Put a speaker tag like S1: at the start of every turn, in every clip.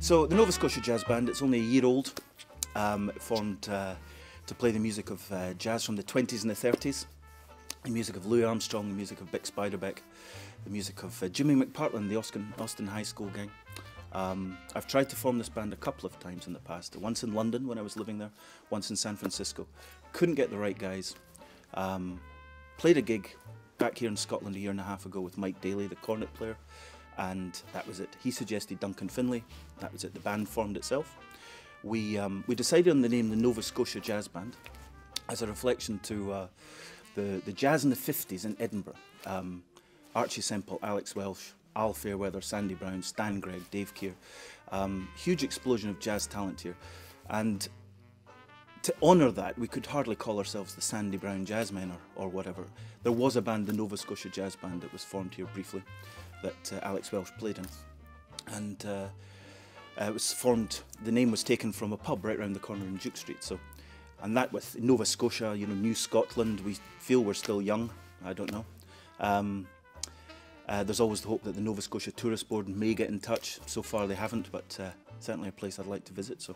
S1: So the Nova Scotia Jazz Band, it's only a year old. It formed to play the music of jazz from the 20s and the 30s. The music of Louis Armstrong, the music of Bix Beiderbecke, the music of Jimmy McPartland, the Austin High School gang. I've tried to form this band a couple of times in the past. Once in London when I was living there, once in San Francisco. Couldn't get the right guys. Played a gig back here in Scotland a year and a half ago with Mike Daly, the cornet player, and that was it. He suggested Duncan Finlay. That was it. The band formed itself. We decided on the name the Nova Scotia Jazz Band as a reflection to the jazz in the 50s in Edinburgh. Archie Semple, Alex Welsh, Al Fairweather, Sandy Brown, Stan Gregg, Dave Keir. Huge explosion of jazz talent here. And to honour that, we could hardly call ourselves the Sandy Brown Jazzmen or whatever. There was a band, the Nova Scotia Jazz Band, that was formed here briefly, that Alex Welsh played in. And it was formed, the name was taken from a pub right round the corner in Duke Street. So, and that with Nova Scotia, you know, New Scotland, we feel we're still young, I don't know. There's always the hope that the Nova Scotia Tourist Board may get in touch. So far they haven't, but certainly a place I'd like to visit. So,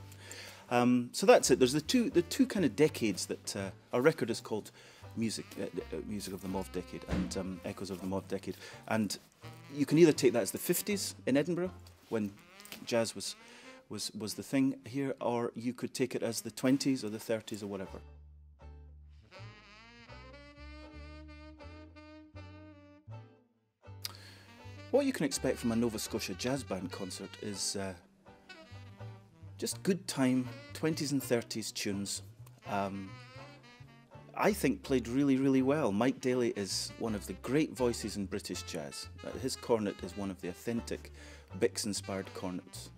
S1: so that's it. There's the two kind of decades that our record is called Music of the Mauve Decade and Echoes of the Mauve Decade. And you can either take that as the 50s in Edinburgh, when jazz was the thing here, or you could take it as the 20s or the 30s or whatever. What you can expect from a Nova Scotia Jazz Band concert is just good time, 20s and 30s tunes. I think played really, really well. Mike Daly is one of the great voices in British jazz. His cornet is one of the authentic Bix-inspired cornets.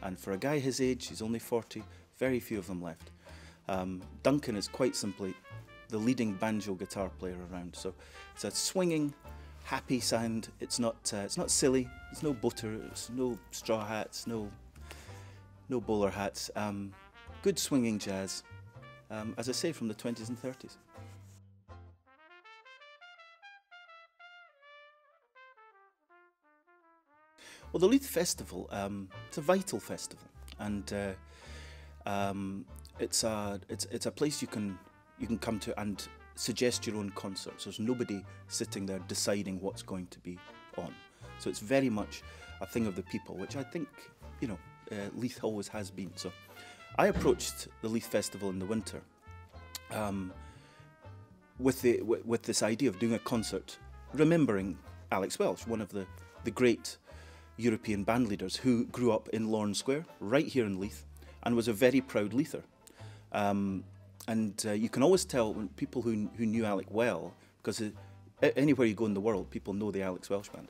S1: And for a guy his age, he's only 40, very few of them left. Duncan is quite simply the leading banjo guitar player around. So it's a swinging, happy sound. It's not silly. There's no butter. There's no straw hats. No bowler hats. Good swinging jazz. As I say, from the 20s and 30s. Well, the Leith Festival, it's a vital festival, and it's a place you can come to and suggest your own concerts. There's nobody sitting there deciding what's going to be on. So it's very much a thing of the people, which I think, you know, Leith always has been. So I approached the Leith Festival in the winter with this idea of doing a concert remembering Alex Welsh, one of the great European band leaders who grew up in Lorne Square, right here in Leith, and was a very proud Leither. And you can always tell when people who knew Alec well, because anywhere you go in the world, people know the Alex Welsh Band.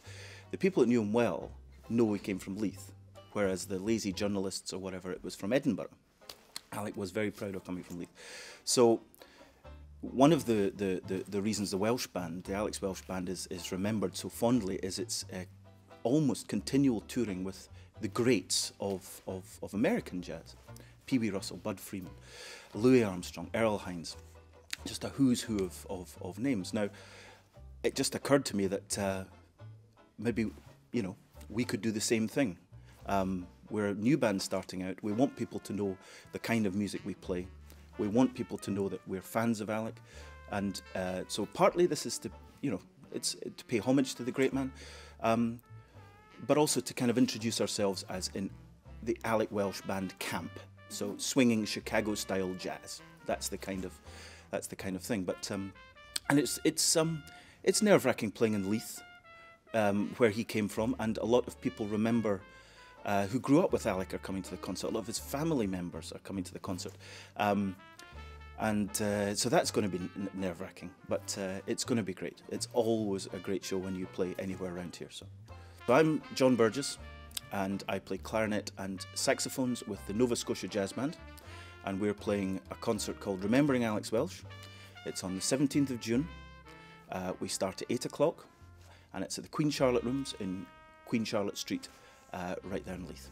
S1: The people that knew him well know he came from Leith, whereas the lazy journalists or whatever, it was from Edinburgh. Alec was very proud of coming from Leith. So one of the reasons the Welsh Band, the Alex Welsh Band, is remembered so fondly is its almost continual touring with the greats of American jazz. Pee Wee Russell, Bud Freeman, Louis Armstrong, Earl Hines, just a who's who of names. Now, it just occurred to me that maybe, you know, we could do the same thing. We're a new band starting out. We want people to know the kind of music we play. We want people to know that we're fans of Alec. And so partly this is to, you know, it's to pay homage to the great man, but also to kind of introduce ourselves as in the Alec Welsh Band camp. So swinging Chicago-style jazz. That's the kind of thing. But and it's nerve-wracking playing in Leith, where he came from, and a lot of people remember who grew up with Alec are coming to the concert. A lot of his family members are coming to the concert, so that's going to be nerve-wracking. But it's going to be great. It's always a great show when you play anywhere around here. So I'm John Burgess, and I play clarinet and saxophones with the Nova Scotia Jazz Band, and we're playing a concert called Remembering Alex Welsh. It's on the 17th of June. We start at 8 o'clock, and it's at the Queen Charlotte Rooms in Queen Charlotte Street, right there in Leith.